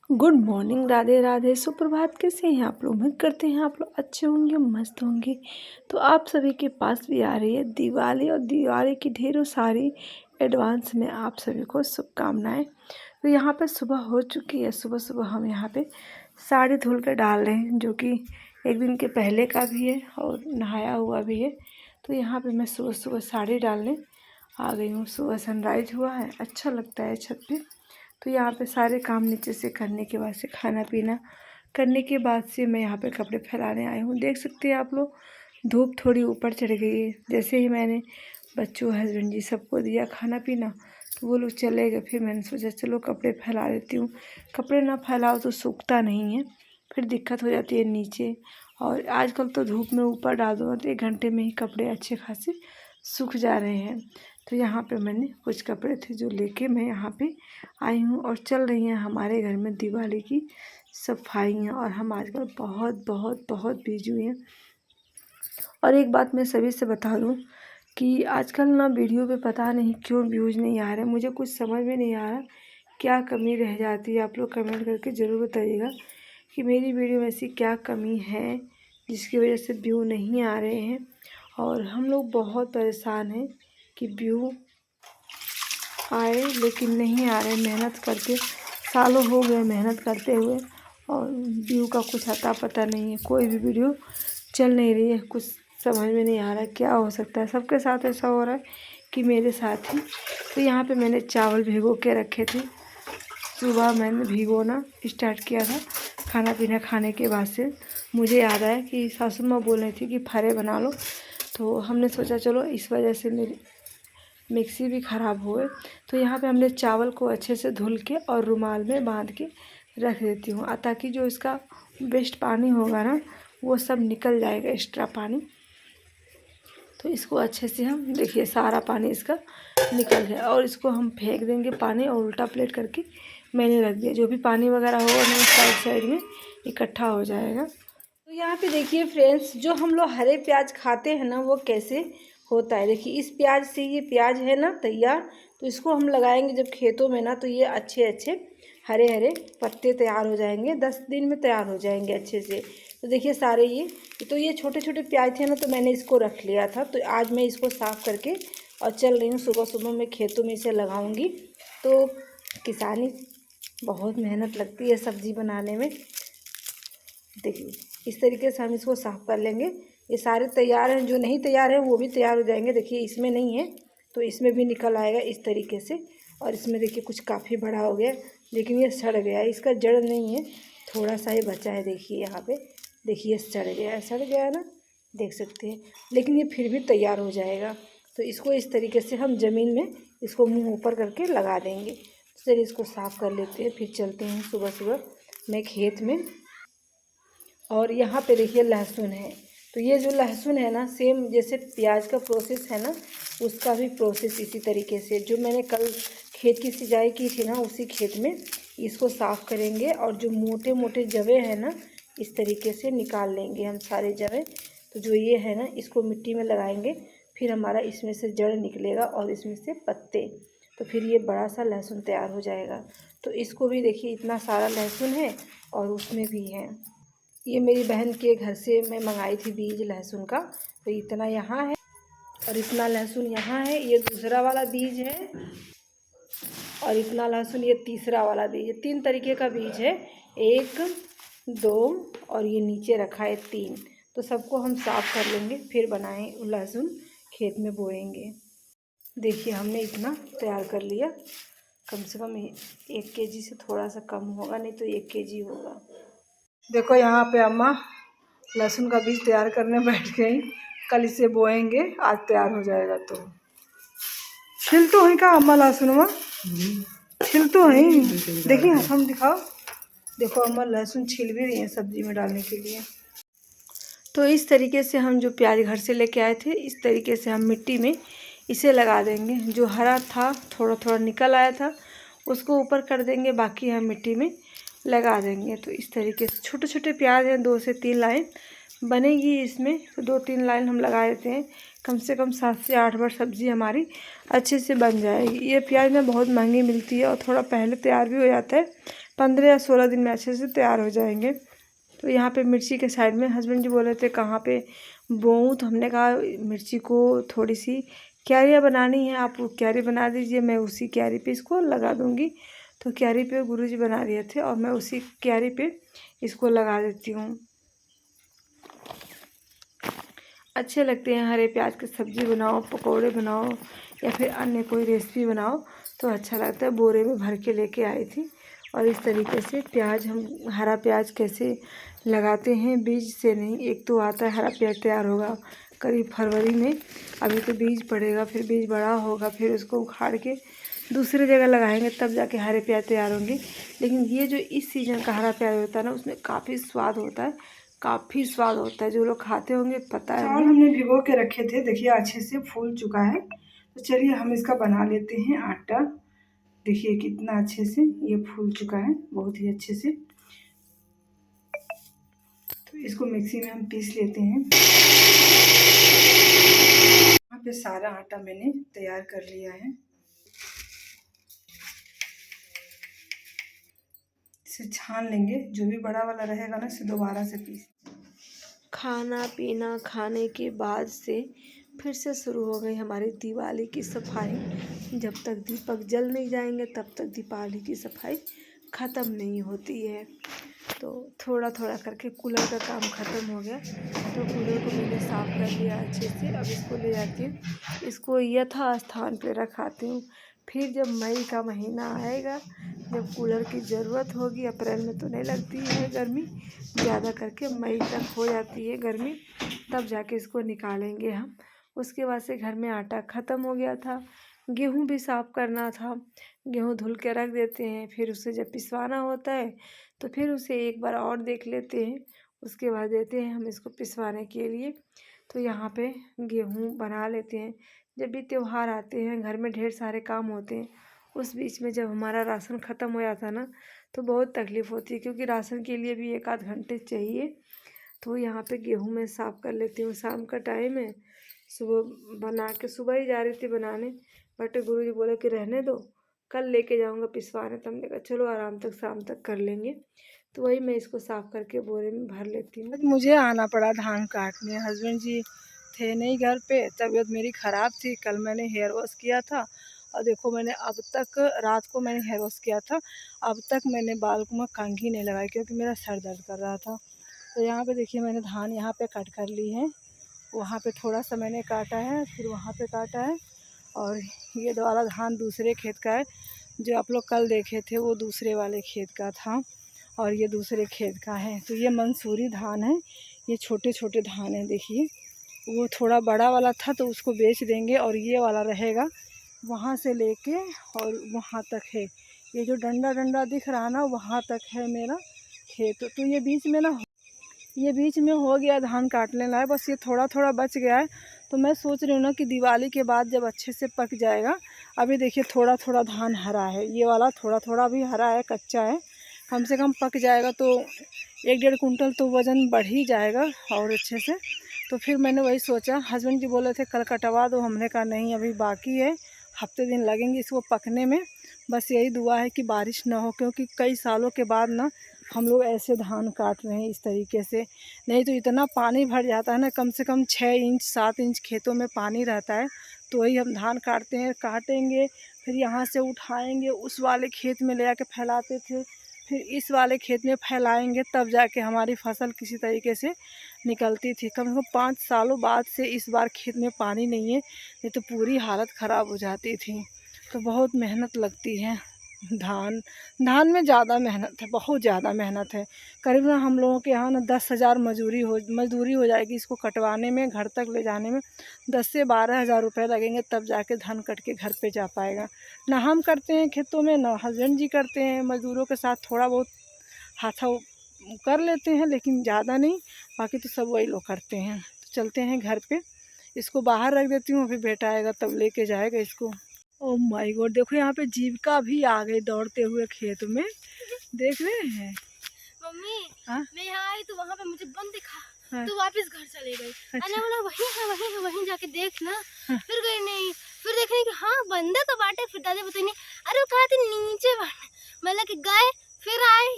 Good morning, Radhe Radhe, सुप्रभात। कैसे हैं आप लोग? उम्मीद करते हैं आप लोग अच्छे होंगे, मस्त होंगे। तो आप सभी के पास भी आ रही है दिवाली, और दिवाली की ढेरों सारी एडवांस में आप सभी को शुभकामनाएं। तो यहाँ पे सुबह हो चुकी है। सुबह सुबह हम यहाँ पे साड़ी धुल कर डाल रहे हैं, जो कि एक दिन के पहले का भी है और नहाया हुआ भी है। तो यहाँ पे मैं सुबह सुबह साड़ी डालने आ गई हूँ। सुबह सनराइज हुआ है, अच्छा लगता है छत पे। तो यहाँ पे सारे काम नीचे से करने के बाद से, खाना पीना करने के बाद से, मैं यहाँ पे कपड़े फैलाने आई हूँ। देख सकते हैं आप लोग, धूप थोड़ी ऊपर चढ़ गई है। जैसे ही मैंने बच्चों, हस्बैंड जी सबको दिया खाना पीना, तो वो लोग चले गए। फिर मैंने सोचा चलो कपड़े फैला देती हूँ। कपड़े ना फैलाओ तो सूखता नहीं है, फिर दिक्कत हो जाती है नीचे। और आजकल तो धूप में ऊपर डाल दो तो 1 घंटे में ही कपड़े अच्छे खासे सूख जा रहे हैं। तो यहाँ पे मैंने कुछ कपड़े थे जो लेके मैं यहाँ पे आई हूँ, और चल रही हैं हमारे घर में दिवाली की सफाइयाँ। और हम आजकल बहुत बहुत बहुत बिजी हुए हैं। और एक बात मैं सभी से बता दूँ कि आजकल ना वीडियो पे पता नहीं क्यों व्यूज़ नहीं आ रहे। मुझे कुछ समझ में नहीं आ रहा क्या कमी रह जाती है। आप लोग कमेंट करके ज़रूर बताइएगा कि मेरी वीडियो में ऐसी क्या कमी है जिसकी वजह से व्यू नहीं आ रहे हैं। और हम लोग बहुत परेशान हैं कि व्यू आए, लेकिन नहीं आ रहे। मेहनत करके सालों हो गए मेहनत करते हुए, और व्यू का कुछ अता पता नहीं है। कोई भी वीडियो चल नहीं रही है। कुछ समझ में नहीं आ रहा है क्या हो सकता है। सबके साथ ऐसा हो रहा है कि मेरे साथ ही। तो यहाँ पे मैंने चावल भिगो के रखे थे। सुबह मैंने भिगोना स्टार्ट किया था। खाना पीना खाने के बाद से मुझे याद आया कि सासू माँ बोल रही थी कि फरे बना लो। तो हमने सोचा चलो, इस वजह से मेरी मिक्सी भी ख़राब हुए। तो यहाँ पे हमने चावल को अच्छे से धुल के और रुमाल में बांध के रख देती हूँ, ताकि जो इसका वेस्ट पानी होगा ना, वो सब निकल जाएगा, एक्स्ट्रा पानी। तो इसको अच्छे से हम, देखिए सारा पानी इसका निकल गया, और इसको हम फेंक देंगे पानी, और उल्टा प्लेट करके मैंने रख दिया। जो भी पानी वगैरह होगा ना, साइड साइड में इकट्ठा हो जाएगा। तो यहाँ पे देखिए फ्रेंड्स, जो हम लोग हरे प्याज खाते हैं ना, वो कैसे होता है। देखिए इस प्याज से, ये प्याज है ना तैयार, तो इसको हम लगाएंगे जब खेतों में ना, तो ये अच्छे अच्छे हरे हरे पत्ते तैयार हो जाएंगे। 10 दिन में तैयार हो जाएंगे अच्छे से। तो देखिए सारे ये छोटे छोटे प्याज थे ना, तो मैंने इसको रख लिया था। तो आज मैं इसको साफ़ करके और चल रही हूँ। सुबह सुबह मैं खेतों में इसे लगाऊँगी। तो किसानी बहुत मेहनत लगती है सब्ज़ी बनाने में। देखिए इस तरीके से हम इसको साफ़ कर लेंगे। ये सारे तैयार हैं, जो नहीं तैयार हैं वो भी तैयार हो जाएंगे। देखिए इसमें नहीं है तो इसमें भी निकल आएगा इस तरीके से। और इसमें देखिए कुछ काफ़ी बड़ा हो गया, लेकिन ये सड़ गया है। इसका जड़ नहीं है, थोड़ा सा ही बचा है। देखिए यहाँ पे, देखिए सड़ गया है, सड़ गया है ना, देख सकते हैं। लेकिन ये फिर भी तैयार हो जाएगा। तो इसको इस तरीके से हम ज़मीन में इसको मुँह ऊपर करके लगा देंगे। तो चलिए इसको साफ़ कर लेते हैं, फिर चलते हैं सुबह सुबह मैं खेत में। और यहाँ पे देखिए लहसुन है। तो ये जो लहसुन है ना, सेम जैसे प्याज का प्रोसेस है ना, उसका भी प्रोसेस इसी तरीके से। जो मैंने कल खेत की सिंचाई की थी ना, उसी खेत में इसको साफ़ करेंगे। और जो मोटे मोटे जवे हैं ना, इस तरीके से निकाल लेंगे हम सारे जवे। तो जो ये है ना, इसको मिट्टी में लगाएंगे, फिर हमारा इसमें से जड़ निकलेगा और इसमें से पत्ते। तो फिर ये बड़ा सा लहसुन तैयार हो जाएगा। तो इसको भी देखिए, इतना सारा लहसुन है और उसमें भी है। ये मेरी बहन के घर से मैं मंगाई थी बीज लहसुन का। तो इतना यहाँ है और इतना लहसुन यहाँ है, ये दूसरा वाला बीज है। और इतना लहसुन ये तीसरा वाला बीज है। 3 तरीके का बीज है, 1 2 और ये नीचे रखा है 3। तो सबको हम साफ़ कर लेंगे, फिर बनाएं लहसुन, खेत में बोएंगे। देखिए हमने इतना तैयार कर लिया। कम से कम 1 केजी से थोड़ा सा कम होगा, नहीं तो 1 केजी होगा। देखो यहाँ पे अम्मा लहसुन का बीज तैयार करने बैठ गई। कल इसे बोएंगे, आज तैयार हो जाएगा। तो छिल तो है का अम्मा लहसुन में? छिल तो है। देखिए हम दिखाओ, देखो अम्मा लहसुन छिल भी रही है सब्जी में डालने के लिए। तो इस तरीके से हम जो प्याज घर से लेके आए थे, इस तरीके से हम मिट्टी में इसे लगा देंगे। जो हरा था, थोड़ा थोड़ा निकल आया था, उसको ऊपर कर देंगे, बाकी हम मिट्टी में लगा देंगे। तो इस तरीके से छोटे छोटे प्याज हैं, 2 से 3 लाइन बनेगी इसमें। तो 2-3 लाइन हम लगा देते हैं, कम से कम 7 से 8 बार सब्ज़ी हमारी अच्छे से बन जाएगी। ये प्याज ना बहुत महंगी मिलती है और थोड़ा पहले तैयार भी हो जाता है, 15 या 16 दिन में अच्छे से तैयार हो जाएंगे। तो यहाँ पे मिर्ची के साइड में हस्बैंड जी बोले थे कहाँ पे बोऊँ, तो हमने कहा मिर्ची को थोड़ी सी क्यारियाँ बनानी है, आप क्यारी बना दीजिए, मैं उसी क्यारी पे इसको लगा दूँगी। तो क्यारी पे गुरुजी बना रहे थे और मैं उसी क्यारी पे इसको लगा देती हूँ। अच्छे लगते हैं, हरे प्याज की सब्ज़ी बनाओ, पकोड़े बनाओ या फिर अन्य कोई रेसिपी बनाओ तो अच्छा लगता है। बोरे में भर के लेके आई थी और इस तरीके से प्याज, हम हरा प्याज कैसे लगाते हैं, बीज से नहीं। एक तो आता है हरा प्याज तैयार होगा करीब फरवरी में, अभी तो बीज पड़ेगा, फिर बीज बड़ा होगा, फिर उसको उखाड़ के दूसरी जगह लगाएंगे तब जाके हरे प्याज तैयार होंगे। लेकिन ये जो इस सीज़न का हरा प्याज होता है ना, उसमें काफ़ी स्वाद होता है, काफ़ी स्वाद होता है। जो लोग खाते होंगे पता है। चावल हमने भिगो के रखे थे, देखिए अच्छे से फूल चुका है। तो चलिए हम इसका बना लेते हैं आटा। देखिए कितना अच्छे से ये फूल चुका है, बहुत ही अच्छे से। तो इसको मिक्सी में हम पीस लेते हैं। यहाँ पे सारा आटा मैंने तैयार कर लिया है। इसे छान लेंगे, जो भी बड़ा वाला रहेगा ना इसे दोबारा से पीस। खाना पीना खाने के बाद से फिर से शुरू हो गई हमारी दिवाली की सफाई। जब तक दीपक जल नहीं जाएंगे तब तक दीपावली की सफाई ख़त्म नहीं होती है। तो थोड़ा थोड़ा करके कूलर का काम ख़त्म हो गया, तो कूलर को मैंने साफ़ कर लिया अच्छे से। अब इसको ले जाती हूँ, इसको यथा स्थान पे रखाती हूँ। फिर जब मई का महीना आएगा, जब कूलर की ज़रूरत होगी, अप्रैल में तो नहीं लगती है गर्मी, ज़्यादा करके मई तक हो जाती है गर्मी, तब जाके इसको निकालेंगे हम। उसके बाद से घर में आटा ख़त्म हो गया था, गेहूँ भी साफ़ करना था, गेहूँ धुल के रख देते हैं, फिर उसे जब पिसवाना होता है तो फिर उसे एक बार और देख लेते हैं, उसके बाद देते हैं हम इसको पिसवाने के लिए। तो यहाँ पे गेहूँ बना लेते हैं। जब भी त्यौहार आते हैं, घर में ढेर सारे काम होते हैं, उस बीच में जब हमारा राशन ख़त्म हो जाता है ना, तो बहुत तकलीफ़ होती है, क्योंकि राशन के लिए भी 1 आध घंटे चाहिए। तो यहाँ पे गेहूँ मैं साफ़ कर लेती हूँ। शाम का टाइम है, सुबह बना के सुबह ही जा रही थी बनाने, बट गुरुजी बोले कि रहने दो, कल लेके जाऊँगा पिसवाने। तो हमने कहा चलो आराम तक शाम तक कर लेंगे। तो वही मैं इसको साफ़ करके बोरे में भर लेती हूँ। मुझे आना पड़ा धान काटने, हस्बैंड जी थे नहीं घर पे, तबीयत मेरी ख़राब थी। कल मैंने हेयर वॉश किया था और देखो मैंने अब तक, रात को मैंने हेयर वॉश किया था, अब तक मैंने बाल को में कंघी नहीं लगाई क्योंकि मेरा सर दर्द कर रहा था। तो यहाँ पे देखिए मैंने धान यहाँ पे कट कर ली है, वहाँ पे थोड़ा सा मैंने काटा है, फिर वहाँ पे काटा है, और ये वाला धान दूसरे खेत का है। जो आप लोग कल देखे थे वो दूसरे वाले खेत का था और ये दूसरे खेत का है। तो ये मंसूरी धान है, ये छोटे छोटे धान है। देखिए वो थोड़ा बड़ा वाला था तो उसको बेच देंगे, और ये वाला रहेगा, वहाँ से लेके और वहाँ तक है। ये जो डंडा डंडा दिख रहा ना, वहाँ तक है मेरा खेत। तो ये बीच में ना, ये बीच में हो गया धान काटने लायक, बस ये थोड़ा थोड़ा बच गया है। तो मैं सोच रही हूँ ना कि दिवाली के बाद जब अच्छे से पक जाएगा, अभी देखिए थोड़ा थोड़ा धान हरा है, ये वाला थोड़ा थोड़ा भी हरा है, कच्चा है, कम से कम पक जाएगा तो 1-1.5 कुंटल तो वज़न बढ़ ही जाएगा और अच्छे से। तो फिर मैंने वही सोचा, हस्बैंड जी बोले थे कल कटवा दो, हमने कहा नहीं अभी बाकी है, हफ्ते दिन लगेंगे इसको पकने में। बस यही दुआ है कि बारिश ना हो, क्योंकि कई सालों के बाद ना हम लोग ऐसे धान काट रहे हैं इस तरीके से। नहीं तो इतना पानी भर जाता है ना, कम से कम 6 इंच 7 इंच खेतों में पानी रहता है, तो वही हम धान काटते हैं, काटेंगे, फिर यहाँ से उठाएंगे, उस वाले खेत में ले जाके फैलाते थे, फिर इस वाले खेत में फैलाएंगे, तब जाके हमारी फसल किसी तरीके से निकलती थी। कम से कम 5 सालों बाद से इस बार खेत में पानी नहीं है, नहीं तो पूरी हालत ख़राब हो जाती थी। तो बहुत मेहनत लगती है धान धान में ज़्यादा मेहनत है, बहुत ज़्यादा मेहनत है। करीबन हम लोगों के यहाँ ना 10,000 मजदूरी हो जाएगी इसको कटवाने में, घर तक ले जाने में 10 से 12,000 रुपये लगेंगे, तब जाके धान कट के घर पे जा पाएगा। ना हम करते हैं खेतों में, ना हस्बैंड जी करते हैं, मज़दूरों के साथ थोड़ा बहुत हाथा कर लेते हैं, लेकिन ज़्यादा नहीं, बाकी तो सब वही लोग करते हैं। तो चलते हैं घर पे, इसको बाहर रख देती हूँ, अभी बेटा आएगा तब लेके जाएगा इसको। ओह माय गॉड, देखो यहाँ पे जीविका भी आ गई दौड़ते हुए खेत में, देख रहे हैं। मम्मी हाँ? मैं यहाँ आई तो वहाँ पे मुझे बंद दिखा, हाँ? तो वापस घर चले गई। अच्छा। अरे बोला वहीं है वहीं है, वहीं जाके देखना। हाँ। फिर गई नहीं, फिर देखने कि हाँ बंदा तो बाटे, फिर दादा बताइए अरे वो कहा थे नीचे बाटे, मतलब कि गए, फिर आए,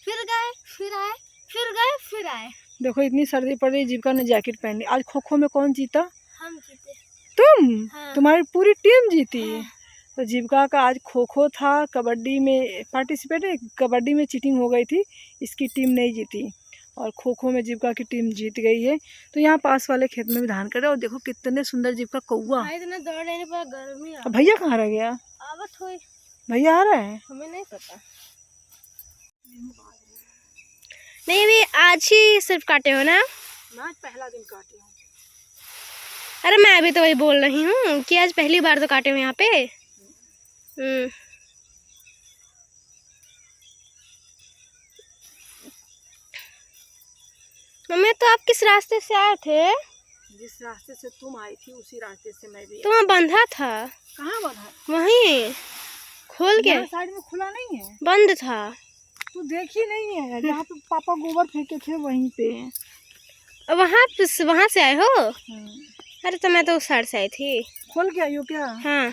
फिर गए, फिर आए, फिर गए, फिर आए। देखो इतनी सर्दी पड़ रही, जीविका ने जैकेट पहन ली। आज खो खो में कौन जीता? हम जीते। तुम? हाँ। तुम्हारी पूरी टीम जीती। हाँ। तो जीविका का आज खो खो था, कबड्डी में पार्टिसिपेट है, कबड्डी में चीटिंग हो गई थी, इसकी टीम नहीं जीती और खो खो में जीविका की टीम जीत गई है। तो यहाँ पास वाले खेत में भी धान कर रहे और देखो कितने सुंदर जीविका कौवा। इतना दौड़ नहीं पा, गर्मी आ। भैया कहाँ रह गया? आवत हुई, भैया आ रहा है? हमें नहीं पता। नहीं अभी आज ही सिर्फ काटे हो ना? मैं आज पहला दिन काटी हूँ। अरे मैं अभी तो वही बोल रही हूँ कि आज पहली बार तो काटे हो यहाँ पे। मम्मी तो आप किस रास्ते से आए थे? जिस रास्ते से तुम आई थी उसी रास्ते से मैं भी। तो वहाँ बंधा था। कहाँ बंधा? वहीं खोल के साइड में खुला नहीं है, बंद था। तू देखी नहीं है जहाँ पे पापा गोबर फेंके थे वहीं पे। वहाँ से आए हो? अरे तो मैं तो उस साइड से आई थी। खोल के आई हो क्या? हाँ।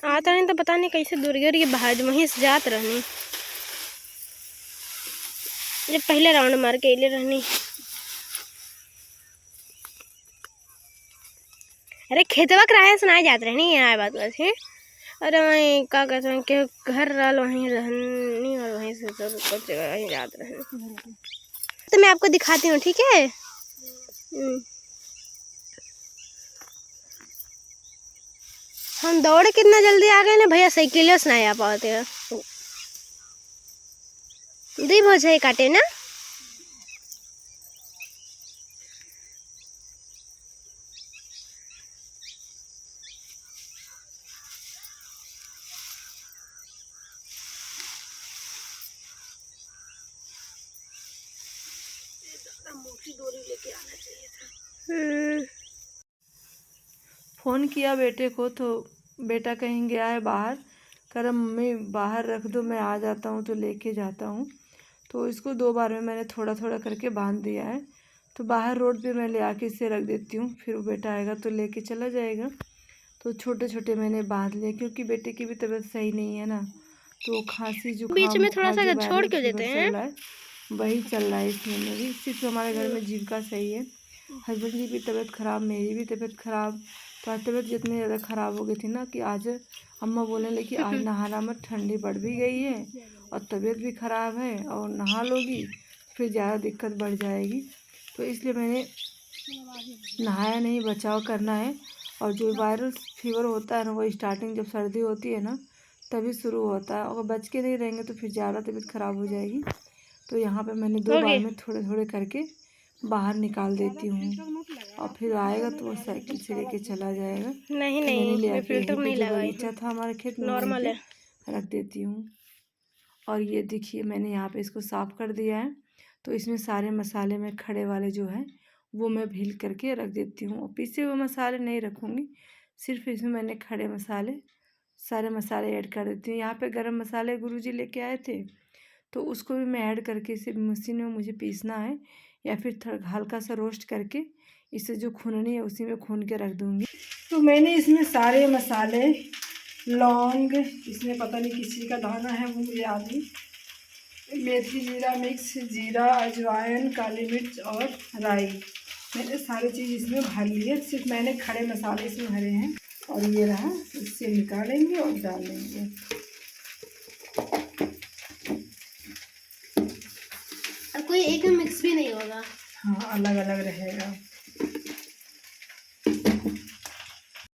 आता नहीं तो पता नहीं कैसे दूर गई बाहर वहीं से जात रहनी, जब पहले राउंड मार के ले रहनी। अरे खेतवा कराए सुनाए जात रहनी है बात बस है। अरे वहीं क्या कहते हैं कि घर रहा वहीं रहनी और वहीं से तो कुछ जगह वहीं जात रहनी। तो मैं आपको दिखाती हूँ, ठीक है? हम दौड़ कितना जल्दी आ गए ना भैया, साइकिल से नहीं आ पाते हैं। दी बहुत सही काटे ना। मोटी डोरी लेके आना चाहिए था। फोन किया बेटे को तो बेटा कहीं गया है बाहर, कह रहा मम्मी बाहर रख दो मैं आ जाता हूँ तो लेके जाता हूँ। तो इसको 2 बार में मैंने थोड़ा थोड़ा करके बांध दिया है। तो बाहर रोड पे मैं ले आके इसे रख देती हूँ, फिर वो बेटा आएगा तो लेके चला जाएगा। तो छोटे छोटे मैंने बांध लिए क्योंकि बेटे की भी तबीयत सही नहीं है ना, तो खांसी जुकाम बीच में थोड़ा सा छोड़ क्यों देते हैं? वही चल रहा है इसमें भी। सिर्फ हमारे घर में जीविका सही है, हस्बैंड की भी तबीयत ख़राब, मेरी भी तबीयत ख़राब। तो आज तबीयत जितनी ज़्यादा ख़राब हो गई थी ना कि आज अम्मा बोलने लगी आज नहाना मत, ठंडी बढ़ भी गई है और तबीयत भी ख़राब है और नहा लोगी फिर ज़्यादा दिक्कत बढ़ जाएगी। तो इसलिए मैंने नहाया नहीं, बचाव करना है। और जो वायरल फीवर होता है ना वो स्टार्टिंग जब सर्दी होती है ना तभी शुरू होता है, अगर बच के नहीं रहेंगे तो फिर ज़्यादा तबीयत ख़राब हो जाएगी। तो यहाँ पे मैंने 2 बार में थोड़े थोड़े करके बाहर निकाल देती हूँ और फिर आएगा तो वो साइकिल से लेके चला जाएगा। नहीं तो मैंने ले आके फिल्टर नहीं जो लगाई बगीचा था हमारे खेत में नॉर्मल है, रख देती हूँ। और ये देखिए मैंने यहाँ पे इसको साफ़ कर दिया है। तो इसमें सारे मसाले में खड़े वाले जो है वो मैं भील करके रख देती हूँ और पीसे हुए मसाले नहीं रखूँगी, सिर्फ इसमें मैंने खड़े मसाले सारे मसाले ऐड कर देती हूँ। यहाँ पे गरम मसाले गुरुजी लेके आए थे तो उसको भी मैं ऐड करके इसे मशीन में मुझे पीसना है या फिर थोड़ा हल्का सा रोस्ट करके इसे जो खूननी है उसी में खून के रख दूँगी। तो मैंने इसमें सारे मसाले, लौंग, इसमें पता नहीं किसी का दाना है वो मुझे याद नहीं, मेथी जीरा मिक्स, जीरा, अजवाइन, काली मिर्च और राई, मैंने सारी चीज़ इसमें भर ली है। सिर्फ मैंने खड़े मसाले इसमें भरे हैं और ये रहा, इससे निकालेंगे और डाल देंगे। और कोई एक मिक्स भी नहीं होगा, हाँ अलग अलग रहेगा।